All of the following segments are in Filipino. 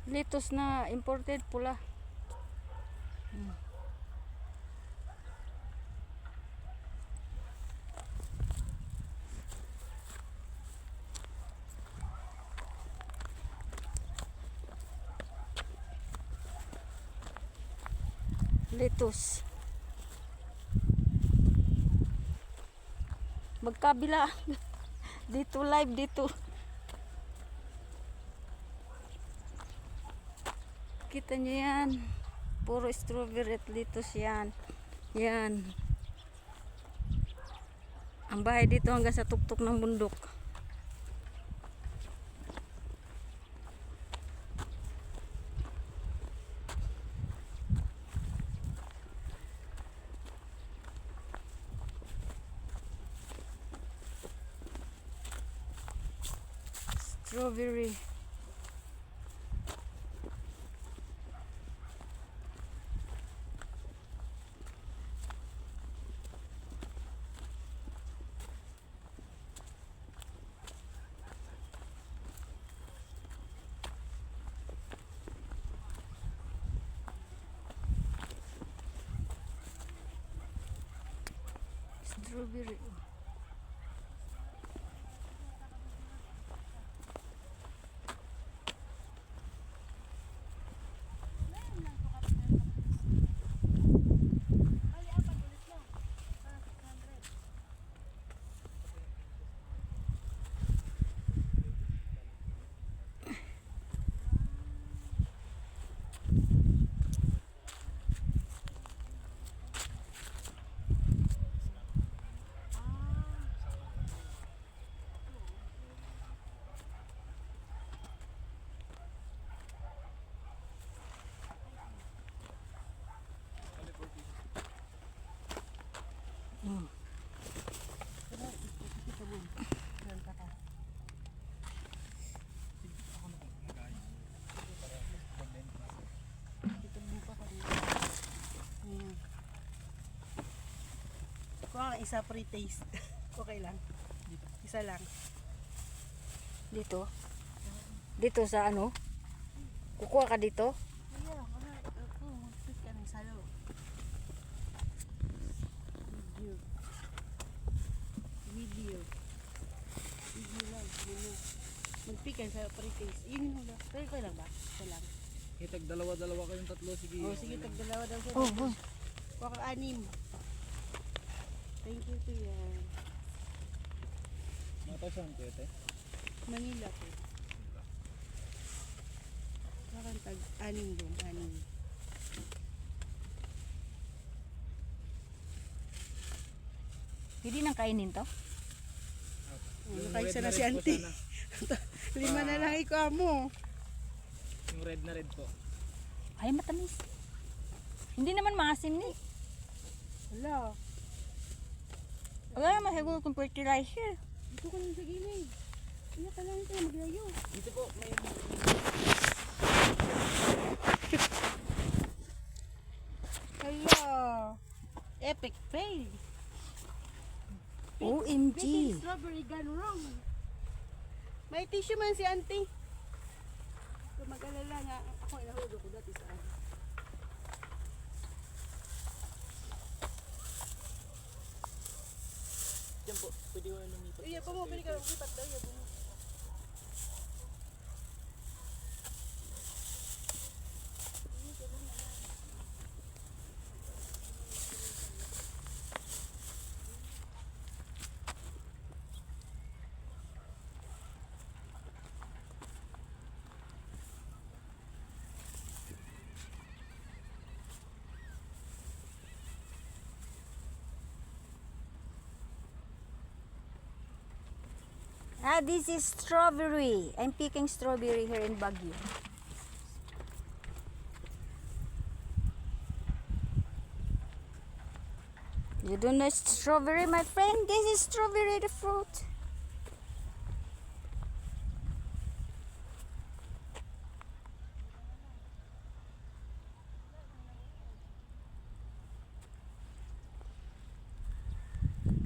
Lettuce na imported pula. Lettuce. Magkabila. Dito live dito. Kita nyo yan. Puro strawberry at lettuce yan. Yan. Ang bahay dito hanggang sa tuktok ng bundok. Strawberry. Strawberry. Kuha ka isa pre-taste. Okay lang. Isa lang. Dito. Dito sa ano? Kukuha ka dito? Ayan, ako, mag-pick ka ng salo. Video lang, video. Mag-pick ka ng salo pre-taste. Yun mo lang. Kaya lang ba? Isa lang. Tag dalawa-dalawa kayong tatlo, sige. Oh, sige, tag-dalawa daw siya. Oh, oh. Kuha ka 6. Thank you, kuya. Mata saan ko ito? Manila po. Kuha kang tag-6 doon, 6. Hindi nang kainin to? Nakaisa na si auntie. 5 na lang ikaw mo. Yung red na red po. Ay, matamis. Hindi naman maasim ni. Hala. Wala naman siguro kung fertilizer. Dito ka lang sa gilid. Iya ka lang ito, maglayo. Dito po, may... Hala. Epic fail. OMG. Making strawberry gone wrong. May tissue man si auntie. Kung mag-alala nga, ako inahulog ko dati sa akin. Diyan po, pwede ko lumipat. Iya po mo, pili ka lang lipat daw. Iya po mo. Ah, this is strawberry. I'm picking strawberry here in Baguio. You don't know strawberry, my friend? This is strawberry, the fruit.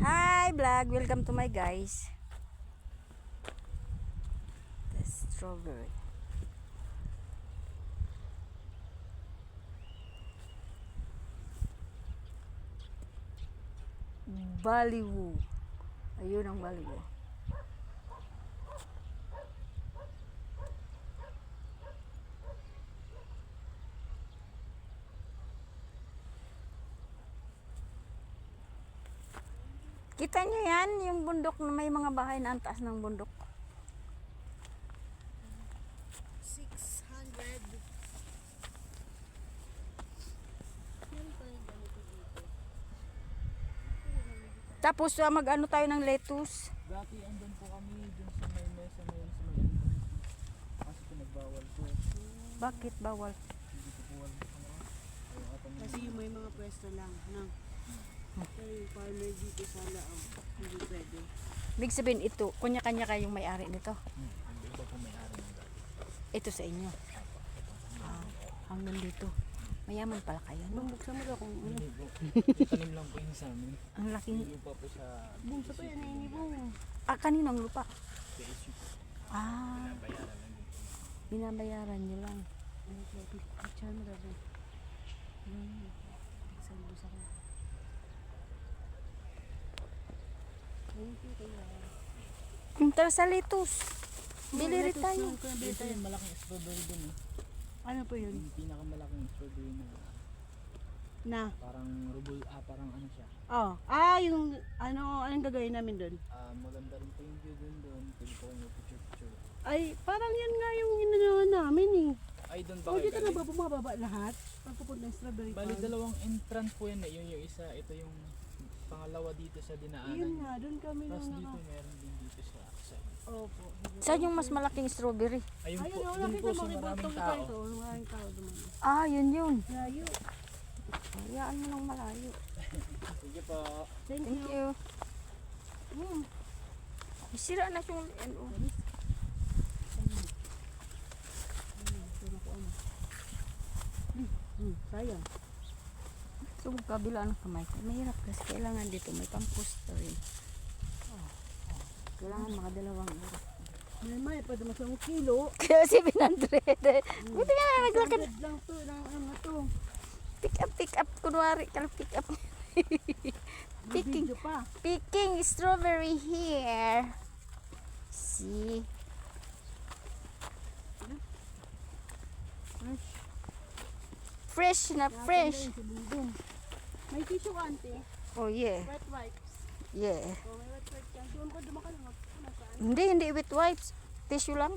Hi, vlog. Welcome to my guys. The strawberry. Baliwu. Ayun ang Baliwu. Kita niyo yan, yung bundok na may mga bahay na ang taas ng bundok. 600. Meron pa rin ganito dito. Tapos mag-ano tayo ng lettuce. Dati andun po kami dun sa may mesa na yun sa may entrance. Kasi pinagbawal po. Bakit bawal? Hindi ko po alam kung ano. Ayaw ata Kasi yung may mga pwesto lang. No? Pero yung farmer dito sa Lao, hindi pwede. Big sabihin ito, kunya-kanya kayong may-ari nito. Hindi iba po may-ari ng dati. Ito sa inyo. Hanggang dito. Mayaman pala kayo, no? Buksan mo daw kung ano. Hindi po. Tanim lang po yun sa amin. Ang laking... Hindi pa po sa Bungsa pa yan, ini bung. kanino ang lupa? PSU po. Ah, Bayaran lang din po. binabayaran nyo lang. Picture mo daw. Buksan mo sa kanya. Thank you kaya. Tara sa lettuce. Bili rin tayo. Ito yung malaking strawberry dun eh. Ano po yun? Yung pinakamalaking strawberry na Na? parang rubol, parang ano siya. Oh. Yung anong gagawin namin doon? Maganda rin po yung view doon. Pwede po kayo picture. Ay, parang yan nga yung inanawan namin eh. Ay, doon ba Oh, kayo dito na galing? ba bumababa lahat? Pagpupunta ng strawberry Bali, farm. dalawang entrance po yan eh. Yun yung isa, ito yung pangalawa dito sa Yun dinaanan. nga, doon kami Tapos nung dito meron din dito sa Opo. Saan yung mas malaking strawberry? ayun Ayun, po, oh, doon po nakita sa mo maraming ito. tao. Maraming tao duman. Ah, yun yun. Layo. Hayaan mo nang malayo. Sige po. Thank Thank you. you. Sira na yung ano. Sayang. So, kabila ng kamay ko. Mahirap kasi kailangan dito may pampusto rin. Kailangan mga 2 oras. May pa dumas ng kilo. Kaya 700. Buti nga na naglakad. 100 lang to, ng ano to. Pick up. Kunwari ka pick up. Picking. Video pa. Picking strawberry here. See? Fresh na fresh. May tissue ka, ante. Oh yeah. Wet wipes. Yeah. Oh, may wet wipes yan. Doon ko dumaka lang. Nasaan? Hindi with wipes. Tissue lang.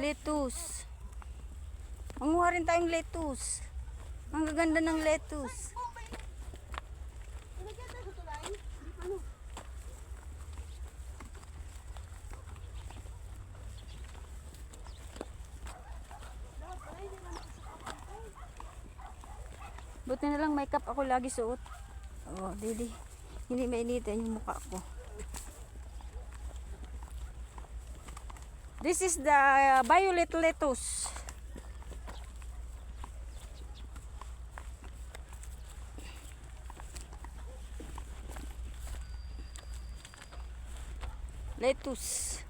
Lettuce. Manguha rin tayong lettuce. Ang gaganda ng lettuce. Ilagyan tayo sa tulay. Hindi pa ano. Buti na lang may cap ako lagi suot. Oh, hindi mainitin yung mukha ko. This is the violet lettuce. Lettuce.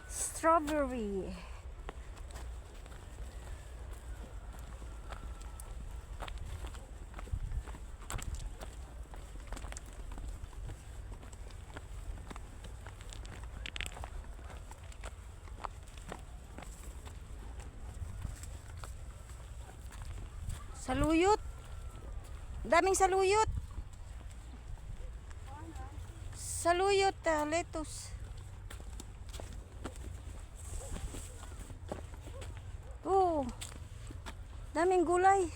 Strawberry. Saluyot. Daming saluyot. saluyot, lettuce. Oh, daming gulay.